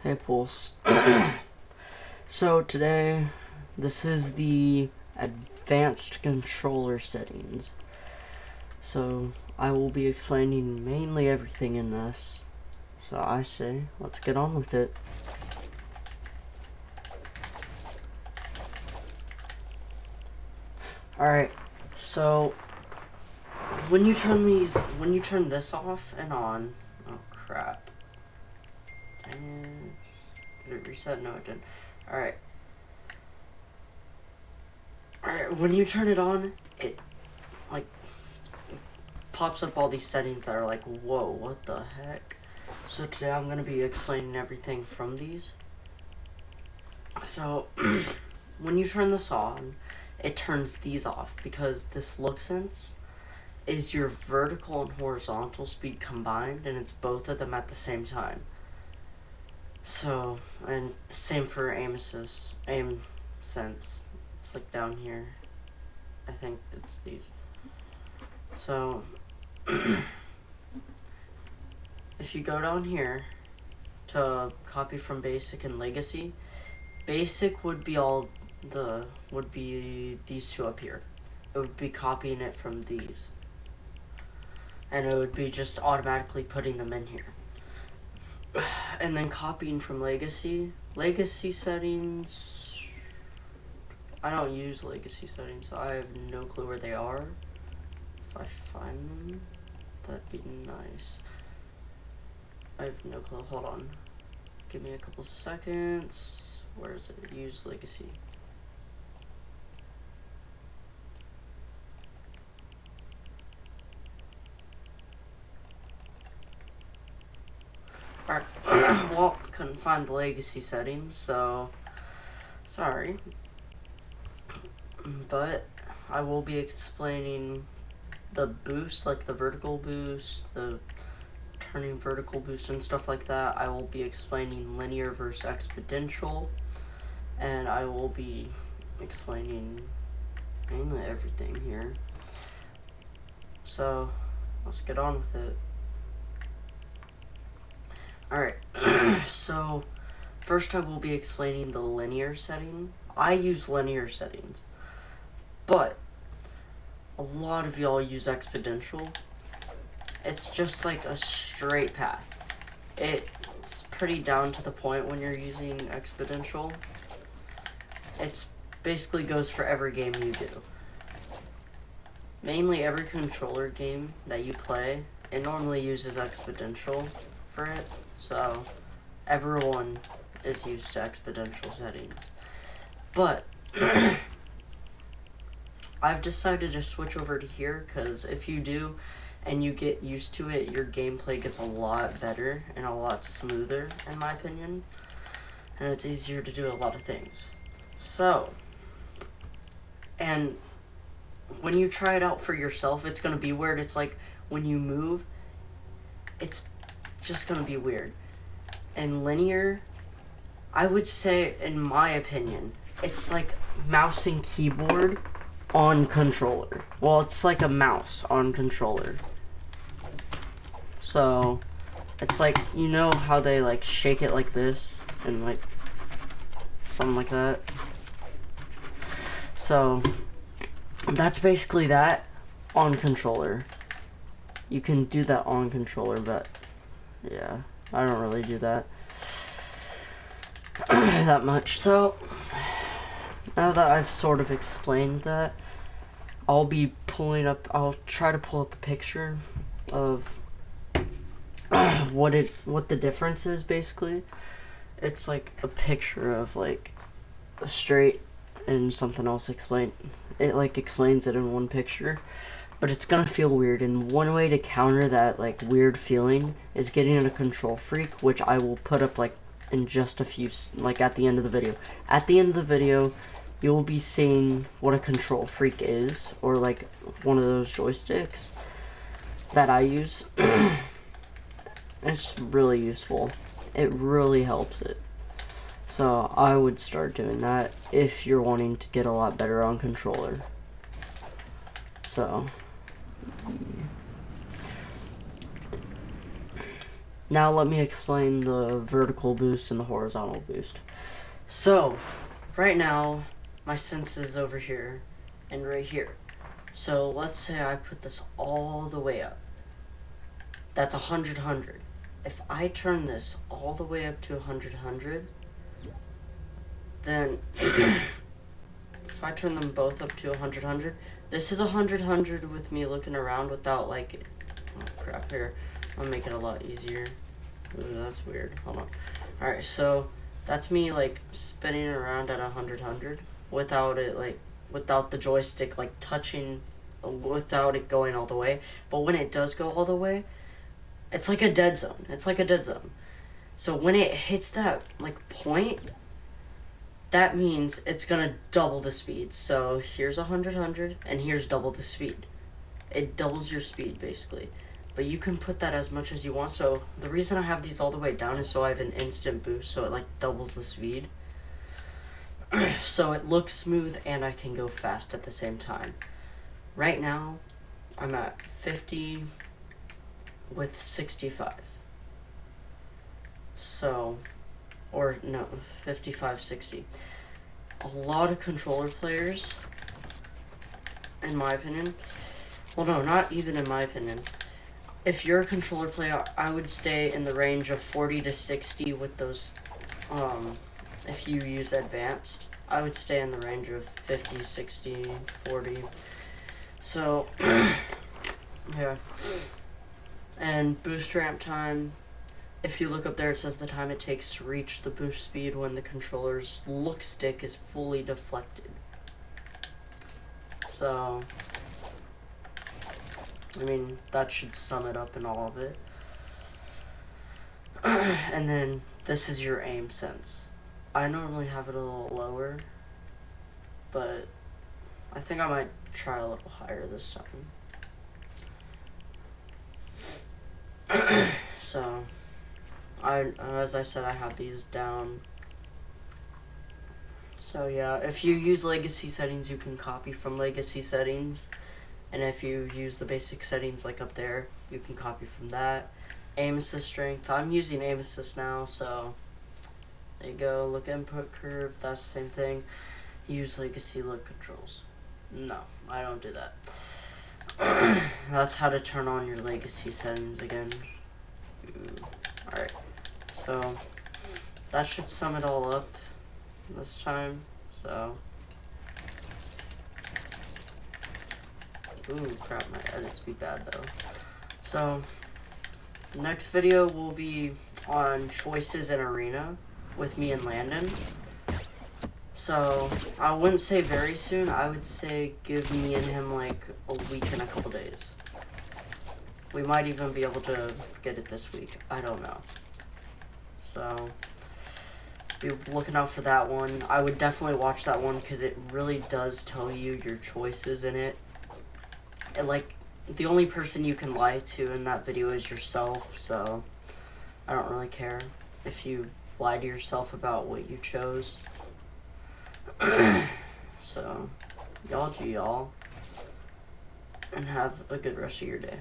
Hey Pulse. So today, this is the advanced controller settings. So I will be explaining mainly everything in this. So I say, let's get on with it. Alright, so when you turn this off and on, oh crap. And did it reset? No, it didn't. Alright, when you turn it on, it like pops up all these settings that are like, whoa, what the heck? So today I'm going to be explaining everything from these. So when you turn this on, it turns these off because this look sense is your vertical and horizontal speed combined, and it's both of them at the same time. So, and same for aim assist, aim sense. It's like down here. I think it's these. So if you go down here to copy from basic and legacy, basic would be these two up here. It would be copying it from these, and it would be just automatically putting them in here. And then copying from legacy settings, I don't use legacy settings, so I have no clue where they are. If I find them, that'd be nice. I have no clue. Hold on. Give me a couple seconds. Where is it? Use legacy. Alright. Well, couldn't find the legacy settings, so sorry. But I will be explaining the boost, like the vertical boost, the turning vertical boost and stuff like that. I will be explaining linear versus exponential, and I will be explaining mainly everything here. So let's get on with it. Alright, so first I will be explaining the linear setting. I use linear settings, but a lot of y'all use exponential. It's just like a straight path. It's pretty down to the point when you're using exponential. It's basically goes for every game you do. Mainly every controller game that you play, it normally uses exponential for it. So everyone is used to exponential settings. But I've decided to switch over to here because if you do and you get used to it, your gameplay gets a lot better and a lot smoother, in my opinion, and it's easier to do a lot of things. So, and when you try it out for yourself, it's gonna be weird. It's like when you move, it's just gonna be weird. And linear, I would say, in my opinion, it's like mouse and keyboard on controller. Well, it's like a mouse on controller. So it's like, you know how they like shake it like this and like something like that. So that's basically that on controller. You can do that on controller, but yeah, I don't really do that that much. So now that I've sort of explained that, I'll try to pull up a picture of what the difference is. Basically, it's like a picture of like a straight and something else explained. It like explains it in one picture, but it's gonna feel weird, and one way to counter that like weird feeling is getting a control freak, which I will put up like in just a few, like at the end of the video. At the end of the video, you will be seeing what a control freak is, or like one of those joysticks that I use. It's really useful. It really helps it. So I would start doing that if you're wanting to get a lot better on controller. So Now let me explain the vertical boost and the horizontal boost. So, right now, my sense is over here and right here. So let's say I put this all the way up. That's 100, 100. If I turn this all the way up to 100, 100, then if I turn them both up to 100, 100, this is 100, 100 with me looking around without like, oh crap, here, I'll make it a lot easier. Ooh, that's weird, hold on. Alright, so that's me like spinning around at 100, 100 without it like, without the joystick like touching, without it going all the way. But when it does go all the way, it's like a dead zone. It's like a dead zone. So when it hits that like point, that means it's gonna double the speed. So here's 100, 100, and here's double the speed. It doubles your speed basically. But you can put that as much as you want. So the reason I have these all the way down is so I have an instant boost, so it like doubles the speed. So it looks smooth and I can go fast at the same time. Right now, I'm at 50 with 65. So, or no, 55, 60. A lot of controller players, in my opinion, well no, not even in my opinion, if you're a controller player, I would stay in the range of 40 to 60 with those, if you use advanced, I would stay in the range of 50, 60, 40. So, yeah. And boost ramp time, if you look up there, it says the time it takes to reach the boost speed when the controller's look stick is fully deflected. So, I mean, that should sum it up in all of it. And then, this is your aim sense. I normally have it a little lower, but I think I might try a little higher this time. So, as I said, I have these down. So yeah, if you use legacy settings, you can copy from legacy settings. And if you use the basic settings like up there, you can copy from that. Aim assist strength, I'm using aim assist now, so there you go. Look input curve, that's the same thing. Use legacy look controls. No, I don't do that. That's how to turn on your legacy settings again. Alright, so that should sum it all up this time. So, ooh, crap, my edits be bad though. So, the next video will be on choices in arena with me and Landon. So, I wouldn't say very soon, I would say give me and him like a week and a couple days. We might even be able to get it this week, I don't know. So, be looking out for that one. I would definitely watch that one because it really does tell you your choices in it. And like, the only person you can lie to in that video is yourself, so I don't really care if you lie to yourself about what you chose. So, y'all do y'all, and have a good rest of your day.